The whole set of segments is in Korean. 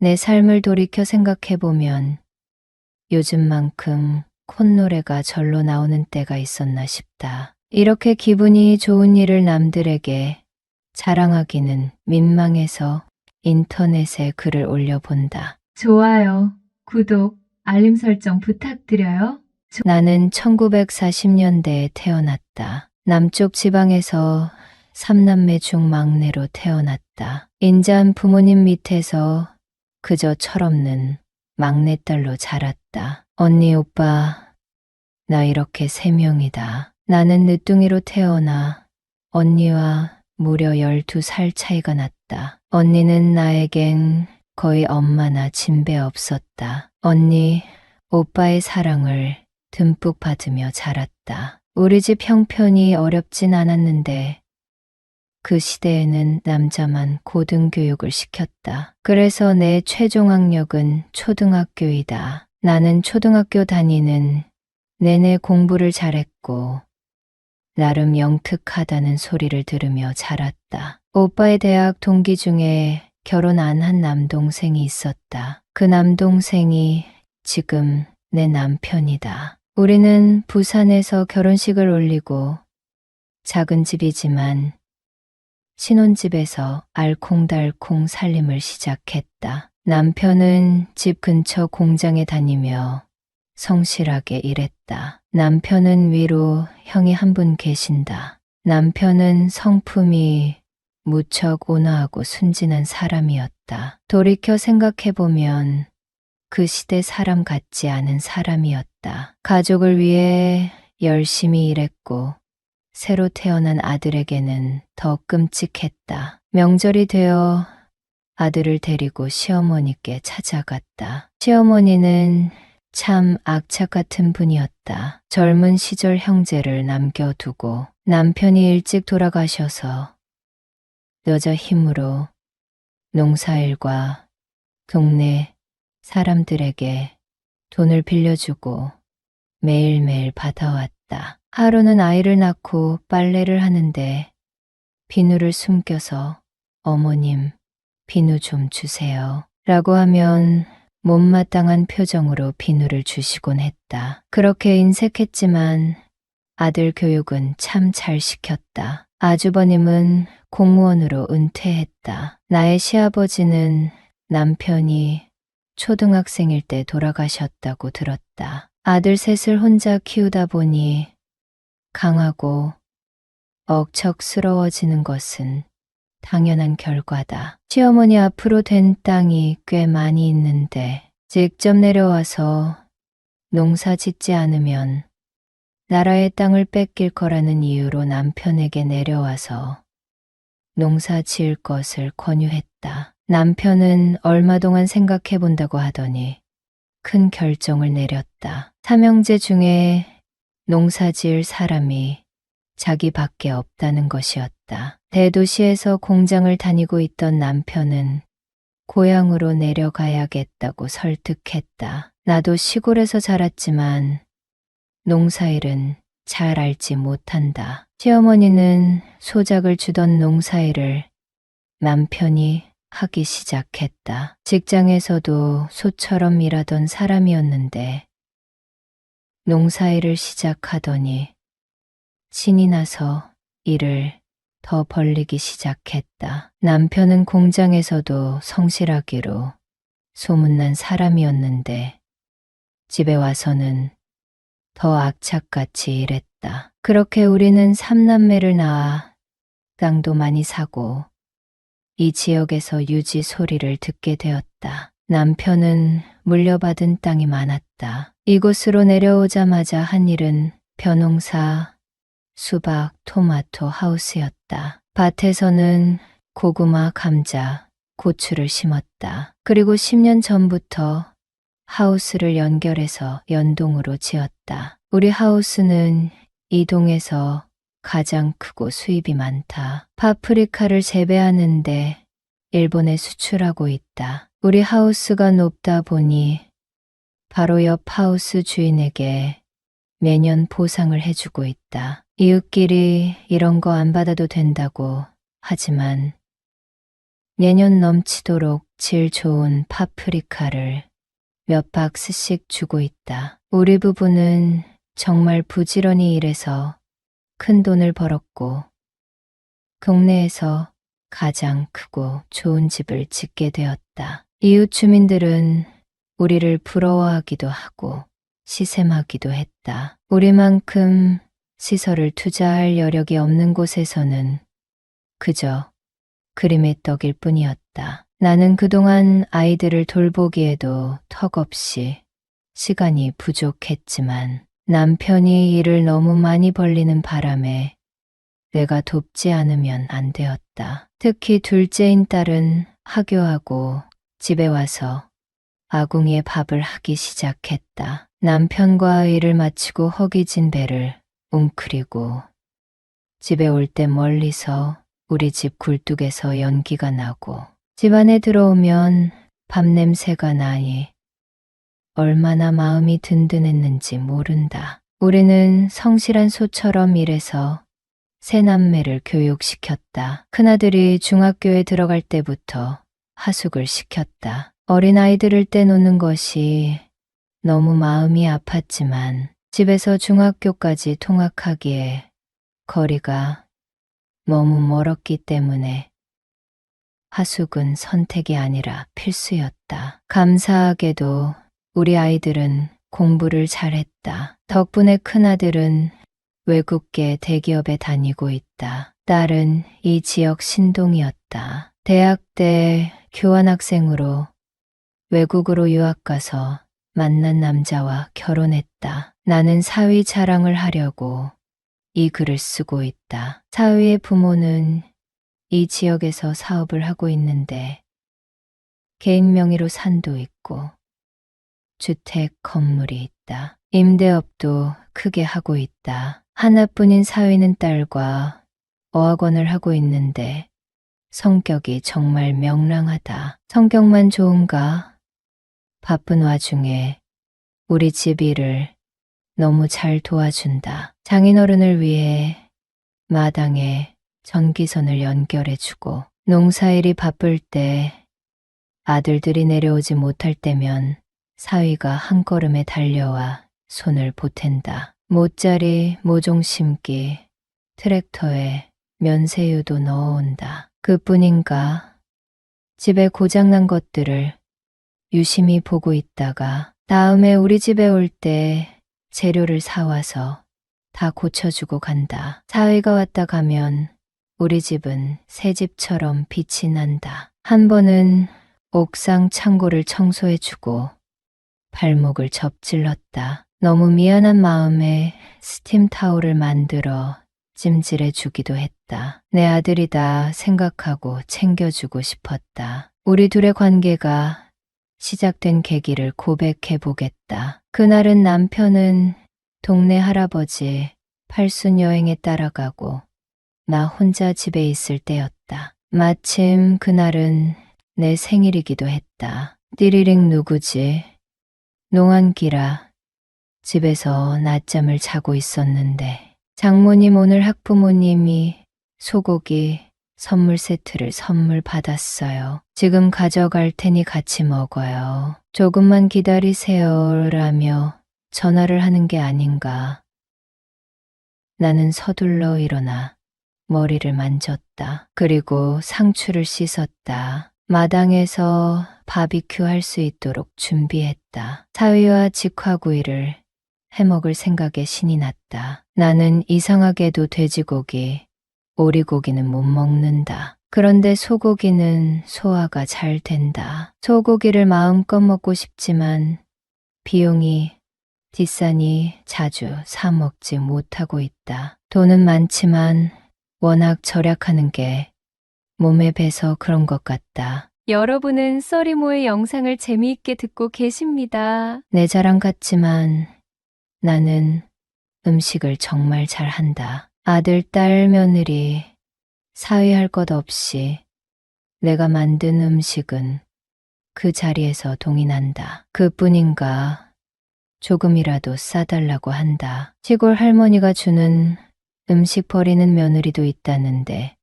내 삶을 돌이켜 생각해보면 요즘만큼 콧노래가 절로 나오는 때가 있었나 싶다. 이렇게 기분이 좋은 일을 남들에게 자랑하기는 민망해서 인터넷에 글을 올려본다. 좋아요, 구독, 알림 설정 부탁드려요. 나는 1940년대에 태어났다. 남쪽 지방에서 3남매 중 막내로 태어났다. 인자한 부모님 밑에서 그저 철없는 막내딸로 자랐다. 언니, 오빠, 나 이렇게 3명이다. 나는 늦둥이로 태어나 언니와 무려 12살 차이가 났다. 언니는 나에겐 거의 엄마나 진배 없었다. 언니, 오빠의 사랑을 듬뿍 받으며 자랐다. 우리 집 형편이 어렵진 않았는데 그 시대에는 남자만 고등교육을 시켰다. 그래서 내 최종 학력은 초등학교이다. 나는 초등학교 다니는 내내 공부를 잘했고 나름 영특하다는 소리를 들으며 자랐다. 오빠의 대학 동기 중에 결혼 안 한 남동생이 있었다. 그 남동생이 지금 내 남편이다. 우리는 부산에서 결혼식을 올리고 작은 집이지만 신혼집에서 알콩달콩 살림을 시작했다. 남편은 집 근처 공장에 다니며 성실하게 일했다. 남편은 위로 형이 한 분 계신다. 남편은 성품이 무척 온화하고 순진한 사람이었다. 돌이켜 생각해보면 그 시대 사람 같지 않은 사람이었다. 가족을 위해 열심히 일했고 새로 태어난 아들에게는 더 끔찍했다. 명절이 되어 아들을 데리고 시어머니께 찾아갔다. 시어머니는 참 악착 같은 분이었다. 젊은 시절 형제를 남겨두고 남편이 일찍 돌아가셔서 여자 힘으로 농사일과 동네 사람들에게 돈을 빌려주고 매일매일 받아왔다. 하루는 아이를 낳고 빨래를 하는데 비누를 숨겨서 어머님, 비누 좀 주세요. 라고 하면 못마땅한 표정으로 비누를 주시곤 했다. 그렇게 인색했지만 아들 교육은 참 잘 시켰다. 아주버님은 공무원으로 은퇴했다. 나의 시아버지는 남편이 초등학생일 때 돌아가셨다고 들었다. 아들 셋을 혼자 키우다 보니 강하고 억척스러워지는 것은 당연한 결과다. 시어머니 앞으로 된 땅이 꽤 많이 있는데 직접 내려와서 농사 짓지 않으면 나라의 땅을 뺏길 거라는 이유로 남편에게 내려와서 농사 지을 것을 권유했다. 남편은 얼마 동안 생각해 본다고 하더니 큰 결정을 내렸다. 삼형제 중에 농사 지을 사람이 자기밖에 없다는 것이었다. 대도시에서 공장을 다니고 있던 남편은 고향으로 내려가야겠다고 설득했다. 나도 시골에서 자랐지만 농사일은 잘 알지 못한다. 시어머니는 소작을 주던 농사일을 남편이 하기 시작했다. 직장에서도 소처럼 일하던 사람이었는데 농사일을 시작하더니 신이 나서 일을 더 벌리기 시작했다. 남편은 공장에서도 성실하기로 소문난 사람이었는데 집에 와서는 더 악착같이 일했다. 그렇게 우리는 3남매를 낳아 땅도 많이 사고 이 지역에서 유지 소리를 듣게 되었다. 남편은 물려받은 땅이 많았다. 이곳으로 내려오자마자 한 일은 벼농사, 수박, 토마토 하우스였다. 밭에서는 고구마, 감자, 고추를 심었다. 그리고 10년 전부터 하우스를 연결해서 연동으로 지었다. 우리 하우스는 이 동에서 가장 크고 수입이 많다. 파프리카를 재배하는데 일본에 수출하고 있다. 우리 하우스가 높다 보니 바로 옆 하우스 주인에게 매년 보상을 해주고 있다. 이웃끼리 이런 거 안 받아도 된다고 하지만 내년 넘치도록 질 좋은 파프리카를 몇 박스씩 주고 있다. 우리 부부는 정말 부지런히 일해서 큰 돈을 벌었고 동네에서 가장 크고 좋은 집을 짓게 되었다. 이웃 주민들은 우리를 부러워하기도 하고 시샘하기도 했다. 우리만큼 시설을 투자할 여력이 없는 곳에서는 그저 그림의 떡일 뿐이었다. 나는 그동안 아이들을 돌보기에도 턱없이 시간이 부족했지만 남편이 일을 너무 많이 벌리는 바람에 내가 돕지 않으면 안 되었다. 특히 둘째인 딸은 하교하고 집에 와서 아궁이에 밥을 하기 시작했다. 남편과 일을 마치고 허기진 배를 웅크리고 집에 올 때 멀리서 우리 집 굴뚝에서 연기가 나고 집 안에 들어오면 밥 냄새가 나니 얼마나 마음이 든든했는지 모른다. 우리는 성실한 소처럼 일해서 세 남매를 교육시켰다. 큰아들이 중학교에 들어갈 때부터 하숙을 시켰다. 어린아이들을 떼놓는 것이 너무 마음이 아팠지만 집에서 중학교까지 통학하기에 거리가 너무 멀었기 때문에 하숙은 선택이 아니라 필수였다. 감사하게도 우리 아이들은 공부를 잘했다. 덕분에 큰아들은 외국계 대기업에 다니고 있다. 딸은 이 지역 신동이었다. 대학 때 교환학생으로 외국으로 유학 가서 만난 남자와 결혼했다. 나는 사위 자랑을 하려고 이 글을 쓰고 있다. 사위의 부모는 이 지역에서 사업을 하고 있는데 개인 명의로 산도 있고 주택 건물이 있다. 임대업도 크게 하고 있다. 하나뿐인 사위는 딸과 어학원을 하고 있는데 성격이 정말 명랑하다. 성격만 좋은가? 바쁜 와중에 우리 집 일을 너무 잘 도와준다. 장인어른을 위해 마당에 전기선을 연결해주고 농사일이 바쁠 때 아들들이 내려오지 못할 때면 사위가 한 걸음에 달려와 손을 보탠다. 모짜리, 모종 심기, 트랙터에 면세유도 넣어온다. 그뿐인가? 집에 고장난 것들을 유심히 보고 있다가 다음에 우리 집에 올 때 재료를 사와서 다 고쳐주고 간다. 사위가 왔다 가면 우리 집은 새 집처럼 빛이 난다. 한 번은 옥상 창고를 청소해주고 발목을 접질렀다. 너무 미안한 마음에 스팀 타올을 만들어 찜질해주기도 했다. 내 아들이다 생각하고 챙겨주고 싶었다. 우리 둘의 관계가 시작된 계기를 고백해보겠다. 그날은 남편은 동네 할아버지 팔순 여행에 따라가고 나 혼자 집에 있을 때였다. 마침 그날은 내 생일이기도 했다. 띠리링 누구지? 농한기라 집에서 낮잠을 자고 있었는데 장모님 오늘 학부모님이 소고기 선물 세트를 선물 받았어요. 지금 가져갈 테니 같이 먹어요. 조금만 기다리세요 라며 전화를 하는 게 아닌가. 나는 서둘러 일어나 머리를 만졌다. 그리고 상추를 씻었다. 마당에서 바비큐 할 수 있도록 준비했다. 사위와 직화구이를 해먹을 생각에 신이 났다. 나는 이상하게도 돼지고기, 오리고기는 못 먹는다. 그런데 소고기는 소화가 잘 된다. 소고기를 마음껏 먹고 싶지만 비용이 비싸니 자주 사 먹지 못하고 있다. 돈은 많지만 워낙 절약하는 게 몸에 배서 그런 것 같다. 여러분은 써리모의 영상을 재미있게 듣고 계십니다. 내 자랑 같지만 나는 음식을 정말 잘한다. 아들, 딸, 며느리 사위할 것 없이 내가 만든 음식은 그 자리에서 동의난다. 그뿐인가 조금이라도 싸달라고 한다. 시골 할머니가 주는 음식 버리는 며느리도 있다는데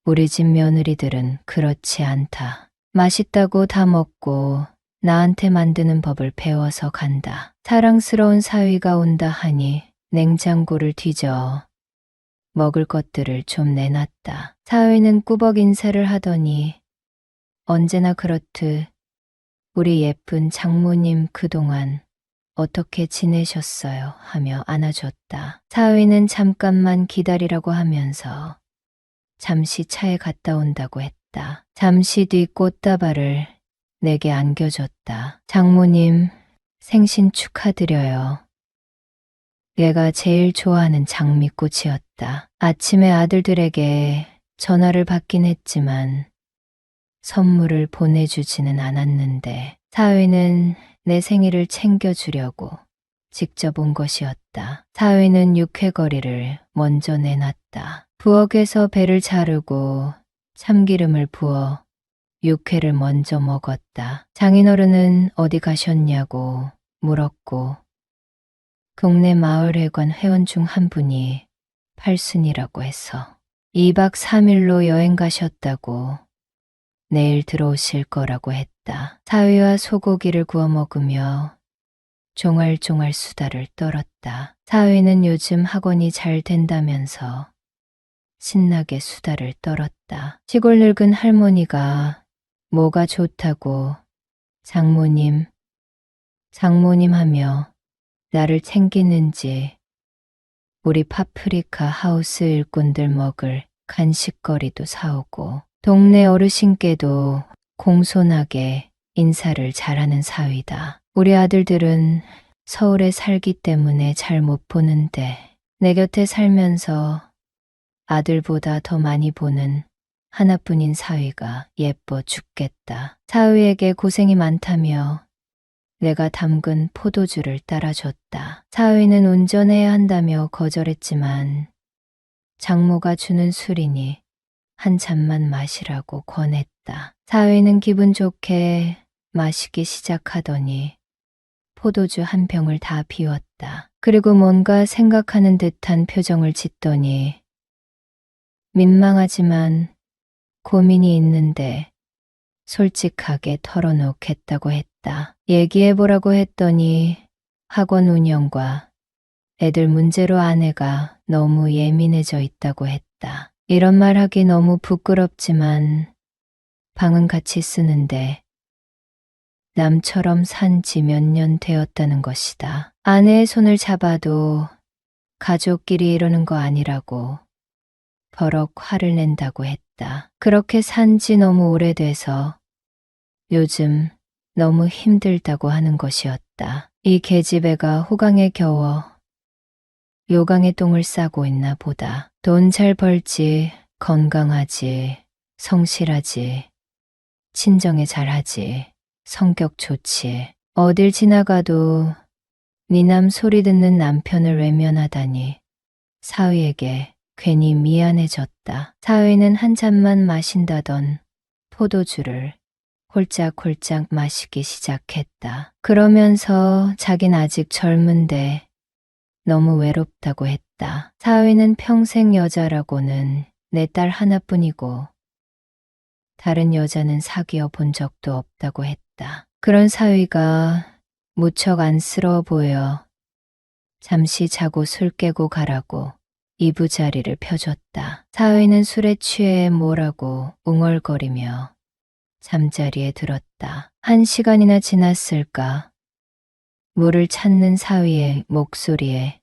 우리 집 며느리들은 그렇지 않다. 맛있다고 다 먹고 나한테 만드는 법을 배워서 간다. 사랑스러운 사위가 온다 하니 냉장고를 뒤져 먹을 것들을 좀 내놨다. 사위는 꾸벅 인사를 하더니 언제나 그렇듯 우리 예쁜 장모님 그동안 어떻게 지내셨어요? 하며 안아줬다. 사위는 잠깐만 기다리라고 하면서 잠시 차에 갔다 온다고 했다. 잠시 뒤 꽃다발을 내게 안겨줬다. 장모님, 생신 축하드려요. 얘가 제일 좋아하는 장미꽃이었다. 아침에 아들들에게 전화를 받긴 했지만 선물을 보내주지는 않았는데 사위는 내 생일을 챙겨주려고 직접 온 것이었다. 사위는 육회거리를 먼저 내놨다. 부엌에서 배를 자르고 참기름을 부어 육회를 먼저 먹었다. 장인어른은 어디 가셨냐고 물었고 동네 마을회관 회원 중 한 분이 팔순이라고 해서 2박 3일로 여행 가셨다고 내일 들어오실 거라고 했다. 사위와 소고기를 구워 먹으며 종알종알 수다를 떨었다. 사위는 요즘 학원이 잘 된다면서 신나게 수다를 떨었다. 시골 늙은 할머니가 뭐가 좋다고 장모님 하며 나를 챙기는지 우리 파프리카 하우스 일꾼들 먹을 간식거리도 사오고 동네 어르신께도 공손하게 인사를 잘하는 사위다. 우리 아들들은 서울에 살기 때문에 잘 못 보는데 내 곁에 살면서 아들보다 더 많이 보는 하나뿐인 사위가 예뻐 죽겠다. 사위에게 고생이 많다며 내가 담근 포도주를 따라줬다. 사위는 운전해야 한다며 거절했지만 장모가 주는 술이니 한 잔만 마시라고 권했다. 사위는 기분 좋게 마시기 시작하더니 포도주 한 병을 다 비웠다. 그리고 뭔가 생각하는 듯한 표정을 짓더니 민망하지만 고민이 있는데 솔직하게 털어놓겠다고 했다. 얘기해보라고 했더니 학원 운영과 애들 문제로 아내가 너무 예민해져 있다고 했다. 이런 말 하기 너무 부끄럽지만 방은 같이 쓰는데 남처럼 산 지 몇 년 되었다는 것이다. 아내의 손을 잡아도 가족끼리 이러는 거 아니라고 버럭 화를 낸다고 했다. 그렇게 산 지 너무 오래돼서 요즘 너무 힘들다고 하는 것이었다. 이 계집애가 호강에 겨워 요강에 똥을 싸고 있나 보다. 돈 잘 벌지, 건강하지, 성실하지, 친정에 잘하지, 성격 좋지. 어딜 지나가도 미남 소리 듣는 남편을 외면하다니 사위에게 괜히 미안해졌다. 사위는 한 잔만 마신다던 포도주를 홀짝홀짝 마시기 시작했다. 그러면서 자긴 아직 젊은데 너무 외롭다고 했다. 사위는 평생 여자라고는 내 딸 하나뿐이고 다른 여자는 사귀어 본 적도 없다고 했다. 그런 사위가 무척 안쓰러워 보여 잠시 자고 술 깨고 가라고 이부자리를 펴줬다. 사위는 술에 취해 뭐라고 웅얼거리며 잠자리에 들었다. 1시간이나 지났을까? 물을 찾는 사위의 목소리에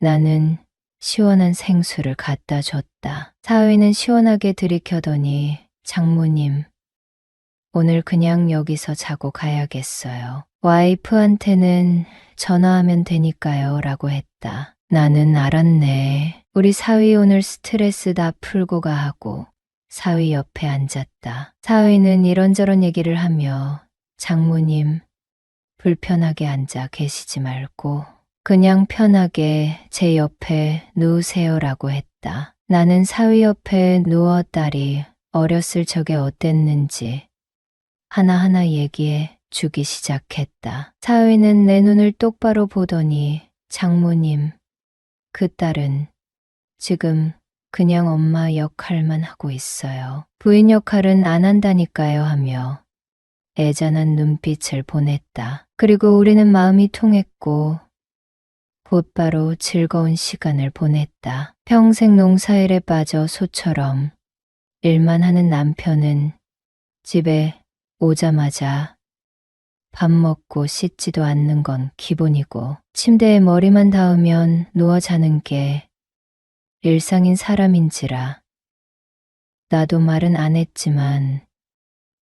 나는 시원한 생수를 갖다 줬다. 사위는 시원하게 들이켜더니 장모님, 오늘 그냥 여기서 자고 가야겠어요. 와이프한테는 전화하면 되니까요 라고 했다. 나는 알았네. 우리 사위 오늘 스트레스 다 풀고 가 하고 사위 옆에 앉았다. 사위는 이런저런 얘기를 하며 장모님, 불편하게 앉아 계시지 말고 그냥 편하게 제 옆에 누우세요라고 했다. 나는 사위 옆에 누워 딸이 어렸을 적에 어땠는지 하나하나 얘기해 주기 시작했다. 사위는 내 눈을 똑바로 보더니 장모님, 그 딸은 지금 그냥 엄마 역할만 하고 있어요. 부인 역할은 안 한다니까요 하며 애잔한 눈빛을 보냈다. 그리고 우리는 마음이 통했고 곧바로 즐거운 시간을 보냈다. 평생 농사일에 빠져 소처럼 일만 하는 남편은 집에 오자마자 밥 먹고 씻지도 않는 건 기본이고 침대에 머리만 닿으면 누워 자는 게 일상인 사람인지라 나도 말은 안 했지만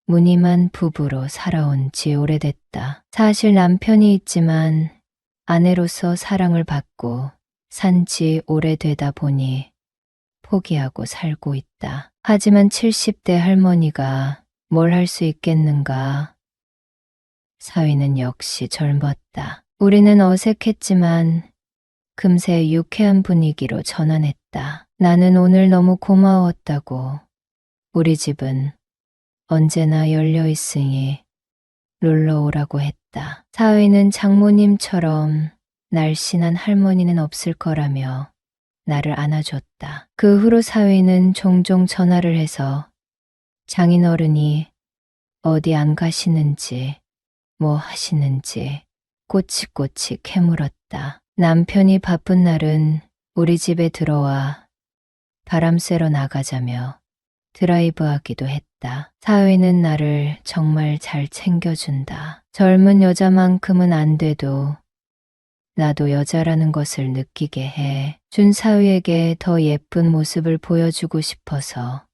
무늬만 부부로 살아온 지 오래됐다. 사실 남편이 있지만 아내로서 사랑을 받고 산 지 오래되다 보니 포기하고 살고 있다. 하지만 70대 할머니가 뭘 할 수 있겠는가? 사위는 역시 젊었다. 우리는 어색했지만 금세 유쾌한 분위기로 전환했다. 나는 오늘 너무 고마웠다고. 우리 집은 언제나 열려 있으니 놀러 오라고 했다. 사위는 장모님처럼 날씬한 할머니는 없을 거라며 나를 안아줬다. 그 후로 사위는 종종 전화를 해서 장인어른이 어디 안 가시는지 뭐 하시는지 꼬치꼬치 캐물었다. 남편이 바쁜 날은 우리 집에 들어와 바람 쐬러 나가자며 드라이브 하기도 했다. 사위는 나를 정말 잘 챙겨준다. 젊은 여자만큼은 안 돼도 나도 여자라는 것을 느끼게 해 준 사위에게 더 예쁜 모습을 보여주고 싶어서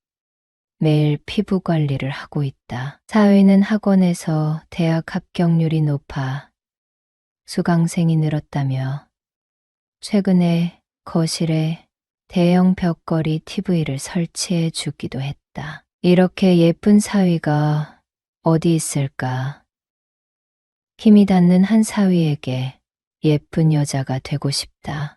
매일 피부 관리를 하고 있다. 사위는 학원에서 대학 합격률이 높아 수강생이 늘었다며 최근에 거실에 대형 벽걸이 TV를 설치해 주기도 했다. 이렇게 예쁜 사위가 어디 있을까? 힘이 닿는 한 사위에게 예쁜 여자가 되고 싶다.